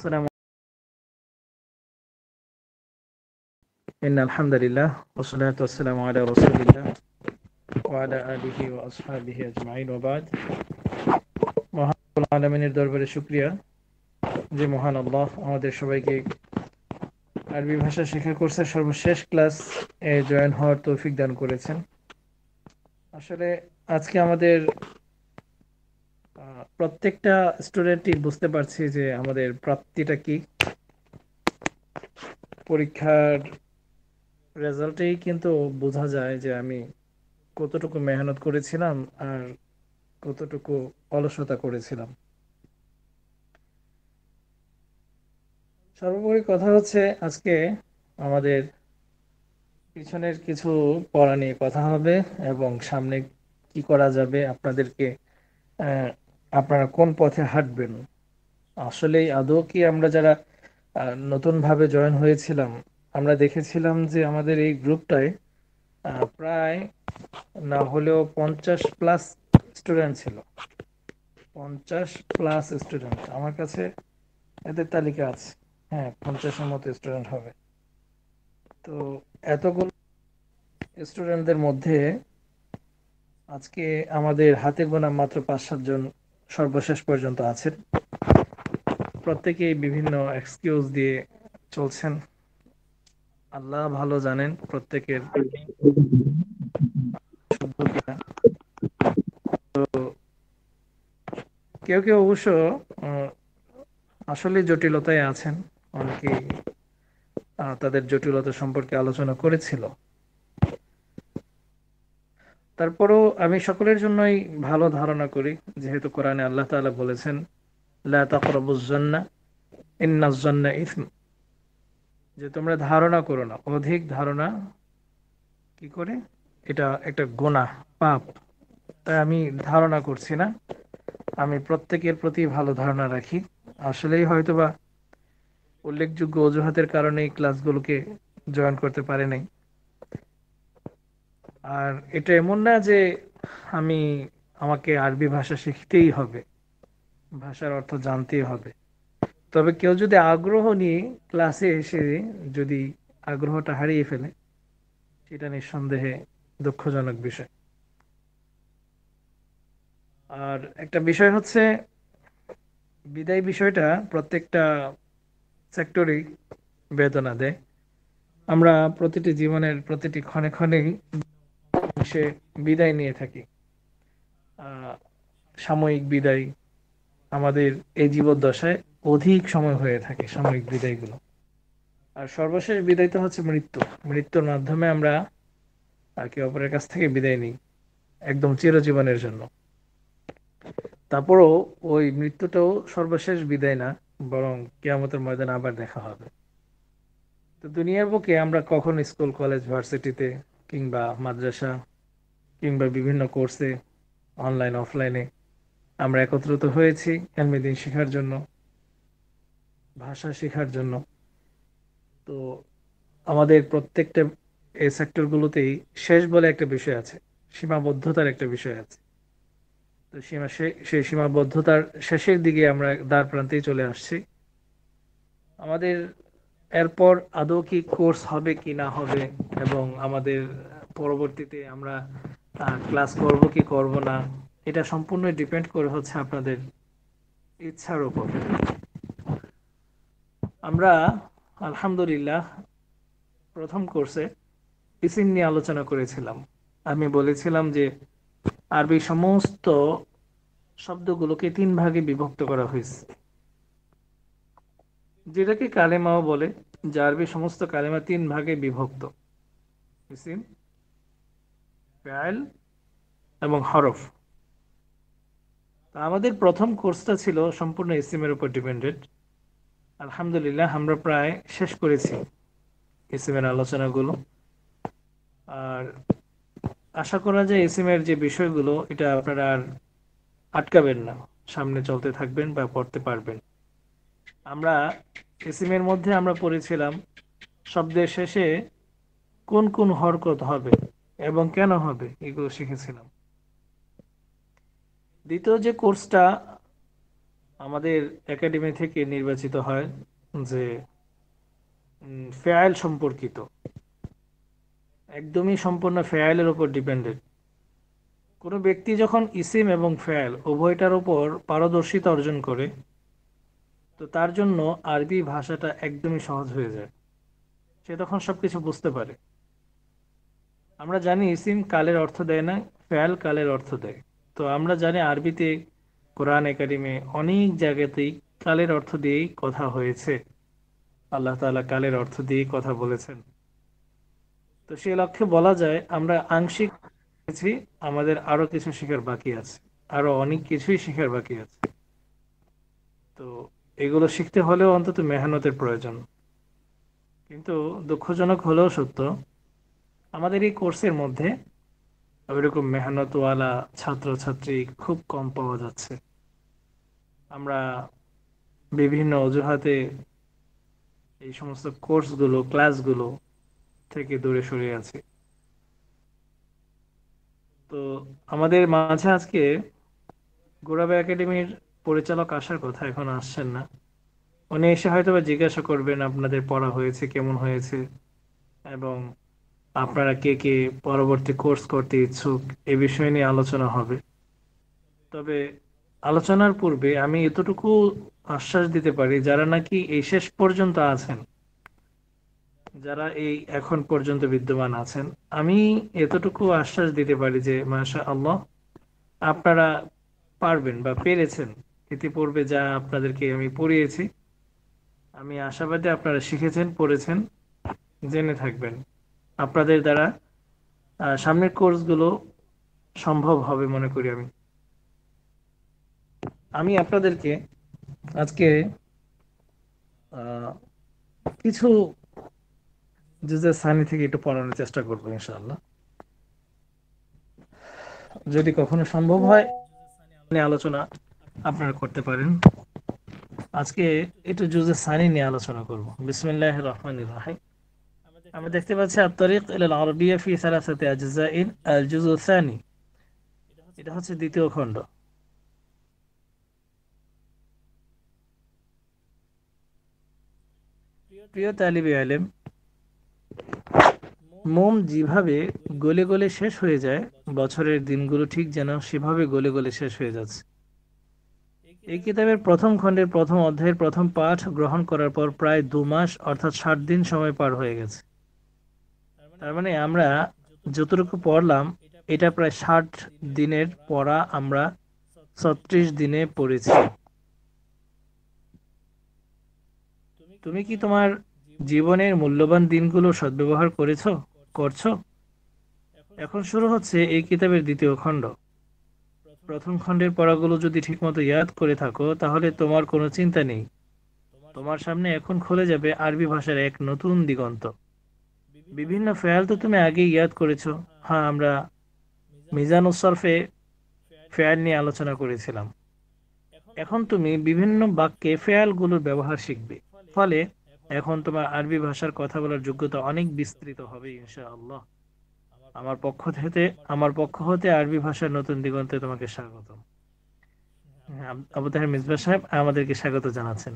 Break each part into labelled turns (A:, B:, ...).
A: السلام إن الحمد لله والصلاة والسلام على رسول الله وعلى آله وأصحابه أجمعين وبعد মহান আলমিনের দরবারে শুকরিয়া যে মহান আল্লাহ আমাদের সবাইকে আরবি ভাষা শেখার কোর্সের সর্বশেষ ক্লাস এ জয়েন হওয়ার তৌফিক দান করেছেন। আসলে আজকে আমাদের প্রত্যেকটা স্টুডেন্টই বুঝতে পারছি যে আমাদের প্রাপ্তিটা কি। পরীক্ষার রেজাল্টেই কিন্তু বোঝা যায় যে আমি কতটুকু মেহনত করেছিলাম আর কতটুকু অলসতা করেছিলাম। সর্বোপরি কথা হচ্ছে আজকে আমাদের পিছনের কিছু পড়া নিয়ে কথা হবে এবং সামনে কি করা যাবে, আপনাদেরকে আপনারা কোন পথে হাঁটবেন। আসলেই আদৌ কি আমরা যারা নতুন ভাবে জয়েন হয়েছিলাম, আমরা দেখেছিলাম যে আমাদের এই গ্রুপটায় প্রায় না হলেও 50+ স্টুডেন্ট ছিল। 50+ স্টুডেন্ট আমার কাছে এদের তালিকা আছে। হ্যাঁ, 50-এর মতো স্টুডেন্ট হবে। তো এতগুলো স্টুডেন্টদের মধ্যে আজকে আমাদের হাতে গোনা মাত্র 5-7 জন সর্বশেষ পর্যন্ত আছেন। প্রত্যেকেই বিভিন্ন এক্সকিউজ দিয়ে চলছেন। আল্লাহ ভালো জানেন প্রত্যেকের শুদ্ধ কিনা। তো কেউ কেউ অবশ্য আসলে জটিলতায় আছেন। অনেকেই তাদের জটিলতা সম্পর্কে আলোচনা করেছিল। তারপরেও আমি সকলের জন্যই ভালো ধারণা করি, যেহেতু কোরআনে আল্লাহ তাআলা বলেছেন লা তাকরাবুজ জান্না ইন্নাজ জান্না ইসম, যে তোমরা ধারণা করো না। অধিক ধারণা কি করে, এটা একটা গুনাহ, পাপ। তাই আমি ধারণা করছি না, আমি প্রত্যেকের প্রতি ভালো ধারণা রাখি। আসলেই হয়তোবা উল্লেখযোগ্য অজুহাতের কারণে এই ক্লাসগুলোকে জয়েন করতে পারে নাই। আর এটা এমন না যে আমি আমাকে আরবি ভাষা শিখতেই হবে, ভাষার অর্থ জানতেই হবে। তবে কেউ যদি আগ্রহ নিয়ে ক্লাসে এসে যদি আগ্রহটা হারিয়ে ফেলে, সেটা নিঃসন্দেহে দুঃখজনক বিষয়। আর একটা বিষয় হচ্ছে, বিদায় বিষয়টা প্রত্যেকটা সেক্টরেই বেদনা দেয়। আমরা প্রতিটি জীবনের প্রতিটি ক্ষণে ক্ষণেই সে বিদায় নিয়ে থাকি। সাময়িক বিদায় আমাদের এই জীবদ্দশায় অধিক সময় হয়ে থাকে, সাময়িক বিদায়গুলো। আর সর্বশেষ বিদায় তো হচ্ছে মৃত্যু। মৃত্যুর মাধ্যমে আমরা একে অপরের কাছ থেকে বিদায় নিই একদম চিরজীবনের জন্য। তারপরও ওই মৃত্যুটাও সর্বশেষ বিদায় না, বরং কিয়ামতের ময়দানে আবার দেখা হবে। তো দুনিয়ার বুকে আমরা কখন স্কুল, কলেজ, ভার্সিটিতে কিংবা মাদ্রাসা কিংবা বিভিন্ন কোর্সে অনলাইন অফলাইনে আমরা একত্রিত হয়েছি এলমে দ্বীন শেখার জন্য, ভাষা শেখার জন্য। তো আমাদের প্রত্যেকটা এই সেক্টরগুলোতেই শেষ বলে একটা বিষয় আছে, সীমাবদ্ধতার একটা বিষয় আছে। তো সেই সীমাবদ্ধতার শেষের দিকে আমরা দ্বার প্রান্তেই চলে আসছি। আমাদের এরপর আদৌ কি কোর্স হবে কি না হবে, এবং আমাদের পরবর্তীতে আমরা ক্লাস করব কি করব না, এটা সম্পূর্ণ ডিপেন্ড করে হচ্ছে আপনাদের ইচ্ছার উপর। আমরা আলহামদুলিল্লাহ প্রথম কোর্সে ইসিম নিয়ে আলোচনা করেছিলাম। আমি বলেছিলাম যে আরবি সমস্ত শব্দগুলোকে 3 ভাগে বিভক্ত করা হয়েছে, যেটাকে কালেমাও বলে। যে আরবি সমস্ত কালেমা 3 ভাগে বিভক্ত: ইসিম, ফাইল এবং হরফ। আমাদের প্রথম কোর্সটা ছিল সম্পূর্ণ ইসিমের উপর ডিপেন্ডেড। আলহামদুলিল্লাহ আমরা প্রায় শেষ করেছি ইসিমের আলোচনাগুলো। আর আশা করা যায় ইসিমের যে বিষয়গুলো, এটা আপনারা আর আটকাবেন না, সামনে চলতে থাকবেন বা পড়তে পারবেন। আমরা ইসিমের মধ্যে আমরা পড়েছিলাম শব্দের শেষে কোন কোন হরকত হবে এবং কেন হবে, এগুলো শিখেছিলাম। দ্বিতীয় যে কোর্সটা আমাদের একাডেমি থেকে নির্বাচিত হয় যে ফেয়াল সম্পর্কিত, একদমই সম্পূর্ণ ফেয়ালের উপর ডিপেন্ডেন্ট। কোনো ব্যক্তি যখন ইসিম এবং ফেয়াল উভয়টার উপর পারদর্শিতা অর্জন করে, তো তার জন্য আরবি ভাষাটা একদমই সহজ হয়ে যায়। সে তখন সবকিছু বুঝতে পারে। আমরা জানি ইসিম কালের অর্থ দেয় না, ফেয়াল কালের অর্থ দেয়। তো আমরা জানি আরবিতে কোরআন একাডেমি অনেক জায়গাতেই কালের অর্থ দিয়েই কথা হয়েছে। আল্লাহ তাআলা কালের অর্থ দিয়েই কথা বলেছেন। তো সেই লক্ষ্যে বলা যায় আমরা আংশিক শিখেছি, আমাদের আরো কিছু শেখার বাকি আছে, আরো অনেক কিছুই শেখার বাকি আছে। তো এগুলো শিখতে হলেও অন্তত মেহনতের প্রয়োজন। কিন্তু দুঃখজনক হলেও সত্য, আমাদের এই কোর্সের মধ্যে ওইরকম মেহনতওয়ালা ছাত্রছাত্রী খুব কম পাওয়া যাচ্ছে। আমরা বিভিন্ন অজুহাতে এই সমস্ত কোর্সগুলো ক্লাসগুলো থেকে দূরে সরে আছি। তো আমাদের মাঝে আজকে গোরাবে একাডেমির পরিচালক আসার কথা, এখন আসছেন না। উনি এসে হয়তো বা জিজ্ঞাসা করবেন আপনাদের পড়া হয়েছে, কেমন হয়েছে, এবং আপনারা কে কে পরবর্তী কোর্স করতে ইচ্ছুক, এ বিষয় নিয়ে আলোচনা হবে। তবে আলোচনার পূর্বে আমি এতটুকু আশ্বাস দিতে পারি, যারা নাকি এই শেষ পর্যন্ত আছেন, যারা এই এখন পর্যন্ত বিদ্যমান আছেন, আমি এতটুকু আশ্বাস দিতে পারি যে মাশা আল্লাহ আপনারা পারবেন বা পেরেছেন। ইতিপূর্বে যা আপনাদেরকে আমি পড়িয়েছি, আমি আশাবাদী আপনারা শিখেছেন, পড়েছেন, জেনে থাকবেন। আপনাদের দ্বারা সামনের কোর্সগুলো সম্ভব হবে মনে করি আমি। আমি আপনাদেরকে আজকে আহ, কিছু জুজে সানি থেকে একটু পড়ানোর চেষ্টা করবো ইনশাআল্লাহ। যদি কখনো সম্ভব হয় নিয়ে আলোচনা আপনারা করতে পারেন। আজকে একটু জুজে সানি নিয়ে আলোচনা করব। বিসমিল্লাহির রহমানির রহিম। আমরা দেখতে পাচ্ছি আত-তারিক ইলাল আরবিয়্যা ফি সালাসাতি আজজাইন আল জুজু সানি, এটা হচ্ছে দ্বিতীয় খণ্ড। প্রিয় তালিবে ইলম, মোম যেভাবে গলে গলে শেষ হয়ে যায়, বছরের দিনগুলো ঠিক যেন সেভাবে গলে গলে শেষ হয়ে যাচ্ছে। এই কিতাবের প্রথম খণ্ডের প্রথম অধ্যায়ের প্রথম পাঠ গ্রহণ করার পর প্রায় 2 মাস অর্থাৎ 60 দিন সময় পার হয়ে গেছে। তার মানে আমরা যতটুকু পড়লাম, এটা প্রায় 60 দিনের পড়া আমরা 36 দিনে পড়েছি। তুমি কি তোমার জীবনের মূল্যবান দিনগুলো সদ্ব্যবহার করেছো, করছো? এখন শুরু হচ্ছে এই কিতাবের দ্বিতীয় খণ্ড। প্রথম খণ্ডের পড়াগুলো যদি ঠিকমতো ইয়াদ করে থাকো, তাহলে তোমার কোনো চিন্তা নেই। তোমার সামনে এখন খুলে যাবে আরবি ভাষার এক নতুন দিগন্ত। বিভিন্ন ফেয়াল তো তুমি আগেই ইয়াদ করেছো। হ্যাঁ, আমরা মিজানুস সরফে ফেয়াল নিয়ে আলোচনা করেছিলাম। এখন তুমি বিভিন্ন বাক্যে ফেয়ালগুলোর ব্যবহার শিখবে। ফলে এখন তোমার আরবি ভাষার কথা বলার যোগ্যতা অনেক বিস্তৃত হবে ইনশাআল্লাহ। আমার পক্ষ থেকে আমার পক্ষ হতে আরবি ভাষার নতুন দিগন্তে তোমাকে স্বাগত। আবু তাহের মিসবাহ সাহেব আমাদেরকে স্বাগত জানাচ্ছেন।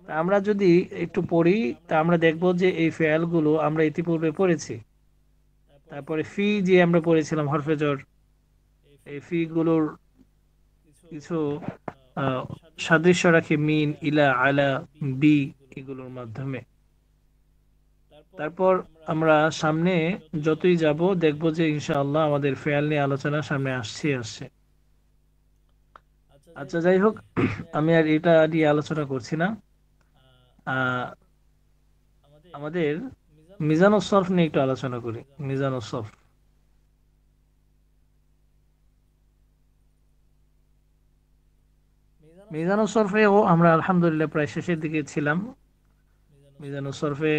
A: তা আমরা যদি একটু পড়ি, তা আমরা দেখব যে এই ফেয়ালগুলো আমরা ইতিপূর্বে পড়েছি। তারপরে ফি যে আমরা পড়েছিলাম হরফে জর, এই ফি গুলোর কিছু আহ, সাদৃশ্য রাখি মিন, ইলা, আলা, বি, এগুলোর মাধ্যমে। তারপর আমরা সামনে যতই যাব দেখব যে ইনশাআল্লাহ আমাদের ফেয়াল নিয়ে আলোচনা সামনে আসছে। আচ্ছা, যাই হোক, আমি আর এটা নিয়ে আলোচনা করছি না। আহ, আমাদের মিজানুস সরফ নিয়ে একটু আলোচনা করি। মিজানুস সরফ, মিজানুস সরফেও আমরা আলহামদুলিল্লাহ প্রায় শেষের দিকে ছিলাম। মিজানুস সরফে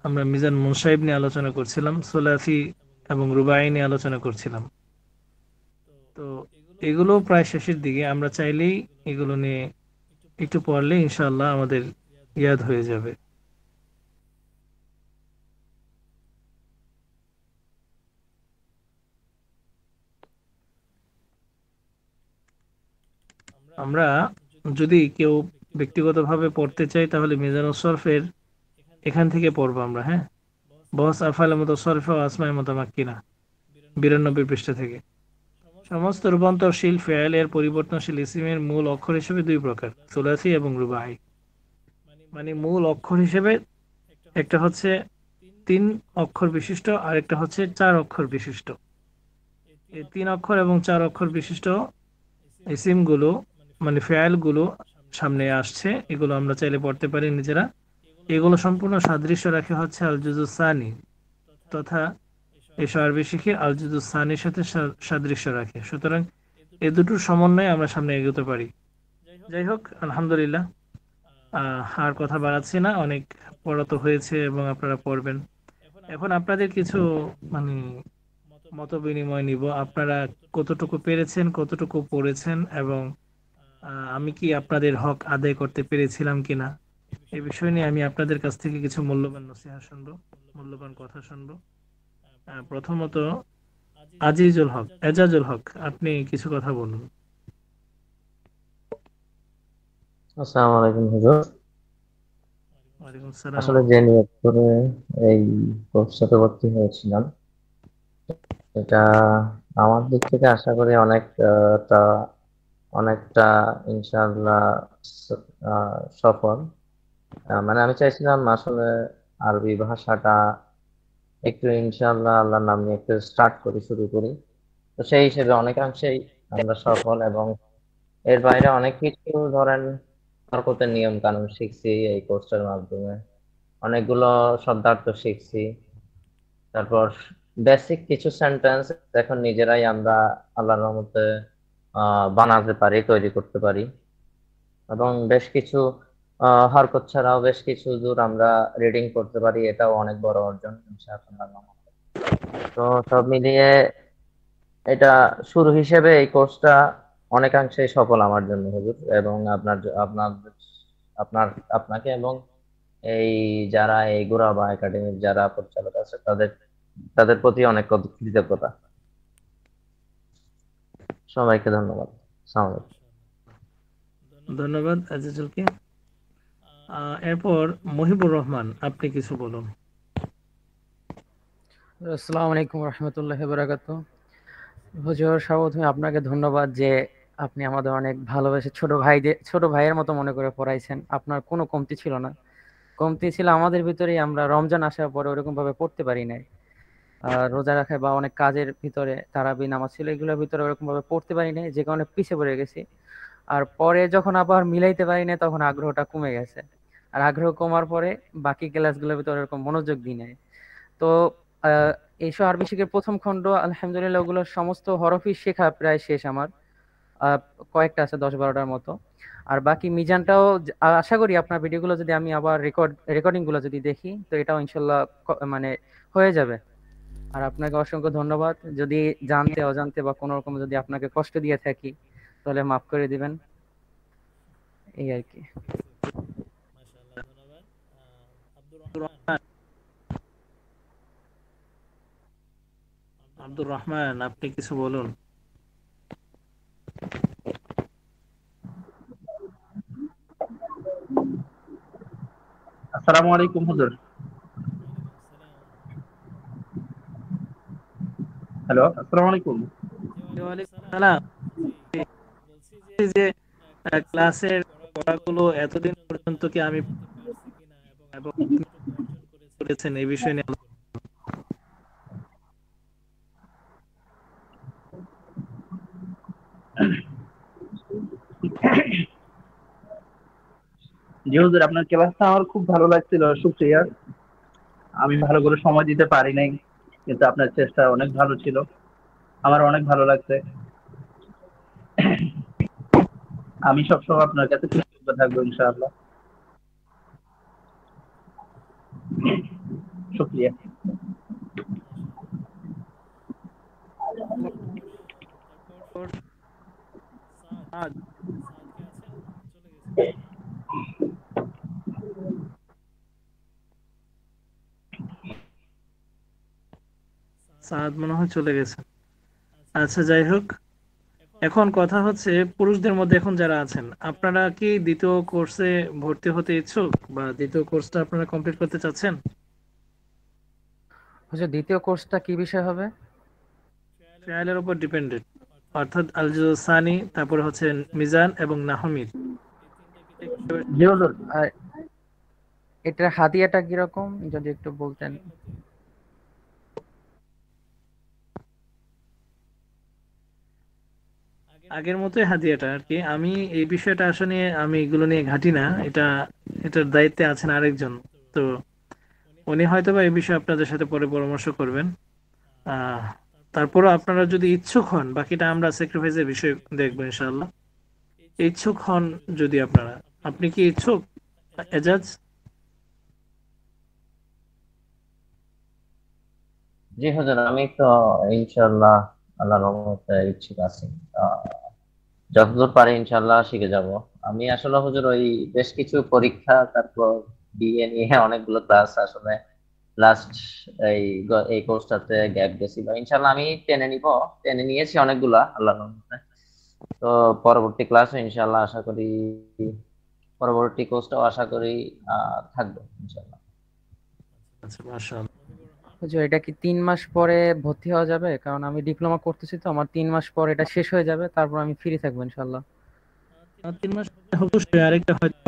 A: আমরা মিজান মুনসাহিব নিয়ে আলোচনা করছিলাম, সুলাসি এবং রুবাই নিয়ে আলোচনা করছিলাম। তো এগুলো প্রায় শেষের দিকে, আমরা চাইলেই এগুলো নিয়ে একটু পড়লে ইনশাআল্লাহ আমাদের ইয়াদ হয়ে যাবে। আমরা যদি কেউ ব্যক্তিগতভাবে পড়তে চাই তাহলে মিজানুস সরফের এখান থেকে পড়বো আমরা, হ্যাঁ। বস আফআল মুতাসররিফ ও আসমায়ে মুতামাক্কিনা 92 পৃষ্ঠা থেকে। সমস্ত রূপান্তরশীল ফেল এর পরিবর্তনশীল ইসিমের মূল অক্ষর হিসেবে দুই প্রকার, সুলাসি এবং রুবাই। মানে মূল অক্ষর হিসেবে একটা হচ্ছে 3 অক্ষর বিশিষ্ট আর একটা হচ্ছে 4 অক্ষর বিশিষ্ট। এই 3 অক্ষর এবং 4 অক্ষর বিশিষ্ট ইসিমগুলো মানে ফেয়ালগুলো সামনে আসছে, এগুলো আমরা চাইলে পড়তে পারি নিজেরা। এগুলো সম্পূর্ণ সাদৃশ্য রাখে হচ্ছে আল জুজুস সানি, তথা এই সার্বিক শিখে আল জুজুস সানির সাথে সাদৃশ্য রাখে। সুতরাং এই দুটোর সমন্বয়ে আমরা সামনে এগোতে পারি। যাই হোক, আলহামদুলিল্লাহ, আর কথা বাড়াচ্ছি না, অনেক পড়া তো হয়েছে এবং আপনারা পড়বেন। এখন আপনাদের কিছু মানে মত বিনিময় নিব, আপনারা কতটুকু পেরেছেন, কতটুকু পড়েছেন, এবং আমি কি আপনাদের হক আদায় করতে পেরেছিলাম কিনা, এই বিষয় নিয়ে আমি আপনাদের কাছ থেকে কিছু মূল্যবান নসিহত শুনবো, মূল্যবান কথা শুনবো। প্রথমত এজাজুল হক, আপনি কিছু কথা বলুন।
B: আসসালামু আলাইকুম হুজুর।
A: ওয়ালাইকুম সালাম।
B: আসলে যে নিয়ত করে এই কোর্সটাতে ভর্তি হয়েছিলাম, এটা আমার দিক থেকে আশা করি অনেকটা ইনশাআল্লাহ সফল। মানে আমি চাইছিলাম আসলে আরবি ভাষাটা একটু ইনশাআল্লাহ আল্লাহর নাম নিয়ে একটু শুরু করি। তো সেই হিসেবে অনেকাংশেই আমরা সফল, এবং এর বাইরে অনেক কিছু ধরেন হরকতের নিয়ম কানুন শিখছি এই কোর্সটার মাধ্যমে। অনেকগুলো শব্দার্থ শিখছি। তারপর বেসিক কিছু সেন্টেন্স এখন নিজেরাই আমরা আল্লাহর রহমতে বানাতে পারি, তৈরি করতে পারি। এবং বেশ কিছু হরকত ছাড়াও বেশ কিছু দূর আমরা রিডিং করতে পারি, এটাও অনেক বড় অর্জন ইনশাআল্লাহ। তো সব মিলিয়ে এটা শুরু হিসেবে এই কোর্সটা অনেকাংশেই সফল আমার জন্য হুজুর, এবং আপনার আপনার আপনাকে এবং এই যারা এই গোরাবা একাডেমির যারা পরিচালক আছে তাদের তাদের প্রতি অনেক কৃতজ্ঞতা। সবাইকে ধন্যবাদ। আসসালামু আলাইকুম।
A: ধন্যবাদ আজিজুলকে। এরপর মহিবুর রহমান, আপনি কিছু বলুন।
C: আসসালামু আলাইকুম রহমতুল্লাহ বারাকাতু। হুজুর, সর্বপ্রথমে আপনাকে ধন্যবাদ যে আপনি আমাদের অনেক ভালোবেসে ছোট ভাইয়ের মতো মনে করে পড়াইছেন। আপনার কোনো কমতি ছিল না, কমতি ছিল আমাদের ভিতরেই। আমরা রমজান আসার পরে ওরকম ভাবে পড়তে পারি নাই, রোজা রাখা বা অনেক কাজের ভিতরে তারাবি নামাজ ছিল, এগুলোর ভিতরে ওরকম ভাবে পড়তে পারি নাই, যে কারণে পিছিয়ে পড়ে গেছি। আর পরে যখন আবার মিলাইতে পারি না তখন আগ্রহটা কমে গেছে। আর আগ্রহ কমার পরে বাকি ক্লাসগুলোর ভিতরে এরকম মনোযোগ দিই নাই। তো আহ, এইসব আরবি শিখের প্রথম খণ্ড আলহামদুলিল্লাহ ওগুলোর সমস্ত হরফই শেখা প্রায় শেষ আমার। আহ, কয়েকটা আছে 10-12টার মতো। আর বাকি মিজানটাও আশা করি আপনার ভিডিওগুলো যদি আমি আবার রেকর্ডিং গুলো যদি দেখি তো এটাও ইনশাল্লাহ মানে হয়ে যাবে। আর আপনাকে অসংখ্য ধন্যবাদ। যদি জানতে অজান্তে বা কোনো রকম যদি আপনাকে কষ্ট দিয়ে থাকি তাহলে মাফ করে দিবেন, এই আর কি।
A: আব্দুর রহমান, আপনি কিছু বলুন।
D: আসসালামু আলাইকুম হুজুর। হ্যালো, আসসালামু আলাইকুম।
A: ওয়ালাইকুম সালাম। বলছি যে ক্লাসের পড়াগুলো এতদিন পর্যন্ত কি আমি এবং করেছেন এই বিষয় নিয়ে
D: জি হুজুর, আপনার ক্লাসটা আমার খুব ভালো লাগছিল, শুকরিয়া। আমি ভালো করে সময় দিতে পারি নাই, কিন্তু আপনার চেষ্টা অনেক ভালো ছিল, আমার অনেক ভালো লাগছে। আমি সবসময় আপনার কাছে কৃতজ্ঞ থাকবো ইনশাআল্লাহ। শুকরিয়া।
A: সাদ, সাদ মনে হয় চলে গেছে। আচ্ছা, যাই হোক, এখন কথা হচ্ছে পুরুষদের মধ্যে এখন যারা আছেন, আপনারা কি দ্বিতীয় কোর্সে ভর্তি হতে ইচ্ছুক বা দ্বিতীয় কোর্সটা আপনারা কমপ্লিট করতে চাচ্ছেন?
C: হুজুর দ্বিতীয় কোর্সটা কি বিষয় হবে?
A: ট্রায়ালের উপর ডিপেন্ডেন্ট, অর্থাৎ আল জুজ সানি, তারপরে হচ্ছে মিজান এবং নাহমিদ।
D: জি হুজুর।
C: আর এটার হাদিয়াটা কিরকম যদি একটু বলতেন।
A: আগের মতোই হাদিয়াটা আর কি। আমি এই বিষয়টা আসলে আমি এগুলো নিয়ে ঘাঁটি না, এটার দায়িত্বে আছেন আরেকজন। তো উনি হয়তোবা এই বিষয়ে আপনাদের সাথে পরে পরামর্শ করবেন। আহ তারপরও আপনারা যদি ইচ্ছুক হন, বাকিটা আমরা স্যাক্রিফাইসের বিষয় দেখবো ইনশাআল্লাহ। ইচ্ছুক হন যদি আপনারা, আপনি কি ইচ্ছুক এজাজ?
B: জি হুজুর, আমি তো ইনশাল্লাহ আল্লাহর রহমতে ইচ্ছুক আছি। আহ, যতদূর পারি ইনশাল্লাহ শিখে যাব। আমি আসলে হুজুর ওই বেশ কিছু পরীক্ষা, তারপর বিএ নিয়ে অনেকগুলো ক্লাস আসলে লাস্ট এই কোর্সটাতে গ্যাপ গেছিল। ইনশাল্লাহ আমি টেনে নিয়েছি অনেকগুলা আল্লাহর রহমতে। তো পরবর্তী ক্লাসে ইনশাল্লাহ আশা করি, পরবর্তী কোর্সটাও আশা করি থাকবো ইনশাল্লাহ।
A: আচ্ছা, মাশাআল্লাহ।
C: হুজুর এটা কি 3 মাস পরে ভর্তি হওয়া যাবে? কারণ আমি ডিপ্লোমা করতেছি, তো আমার 3 মাস পর এটা শেষ হয়ে যাবে, তারপর আমি ফ্রি থাকবো ইনশাল্লাহ।
A: 3 মাস অবশ্যই আরেকটা হয়তো।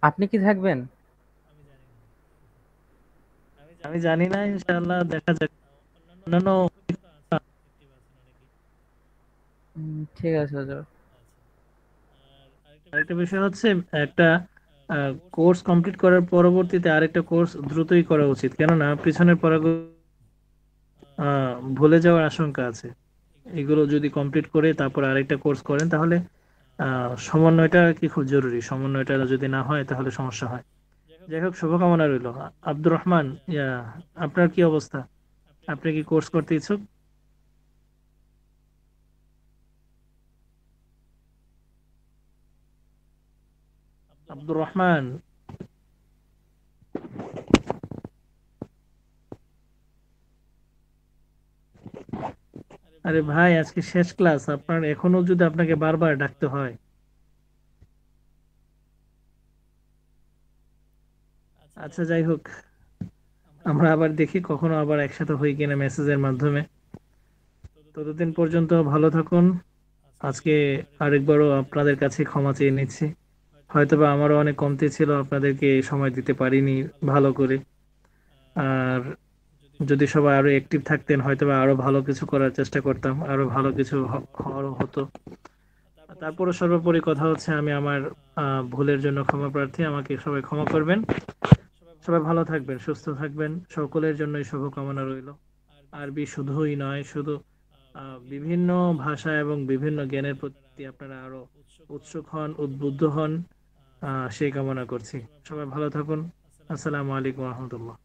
C: আপনি কি থাকবেন?
A: আমি জানি না, ইনশাআল্লাহ দেখা যাক। অন্যান্য
C: ঠিক আছে হুজুর।
A: আরেকটা বিষয় হচ্ছে, একটা কোর্স কমপ্লিট করার পরবর্তীতে আরেকটা কোর্স দ্রুতই করা উচিত, কেননা পিছনের পড়াগুলো ভুলে যাওয়ার আশঙ্কা আছে। এগুলো যদি কমপ্লিট করে তারপর আরেকটা কোর্স করেন, তাহলে সমন্বয়টা কি খুব জরুরি। সমন্বয়টা যদি না হয় তাহলে সমস্যা হয়। যাই হোক, শুভকামনা রইল। আব্দুর রহমান, আপনার কি অবস্থা? আপনি কি কোর্স করতে ইচ্ছুক? আব্দুর রহমান, আরে ভাই, আজকে শেষ ক্লাস, আপনার এখনো যদি আপনাকে বারবার ডাকতে হয়। আচ্ছা, যাই হোক, আমরা আবার দেখি কখনো আবার একসাথে হই কিনা মেসেজের মাধ্যমে। ততদিন পর্যন্ত ভালো থাকুন। আজকে আরেকবারও আপনাদের কাছে ক্ষমা চেয়ে নিচ্ছি। হয়তোবা আমারও অনেক কমতি ছিল, আপনাদেরকে সময় দিতে পারিনি ভালো করে। আর যদি সবাই আরো অ্যাক্টিভ থাকতেন, হয়তোবা আরো ভালো কিছু করার চেষ্টা করতাম, আরো ভালো কিছু হওয়ার হতো। তারপরে সর্বোপরি কথা হচ্ছে, আমি আমার ভুলের জন্য ক্ষমা প্রার্থী, আমাকে সবাই ক্ষমা করবেন। সবাই ভালো থাকবেন, সুস্থ থাকবেন, সকলের জন্যই শুভকামনা রইল। আরবি শুধুই নয়, শুধু বিভিন্ন ভাষা এবং বিভিন্ন জ্ঞানের প্রতি আপনারা আরো উৎসুক হন, উদ্বুদ্ধ হন, সেই কামনা করছি। সবাই ভালো থাকুন। আসসালামু আলাইকুম রহমতুল্লাহ।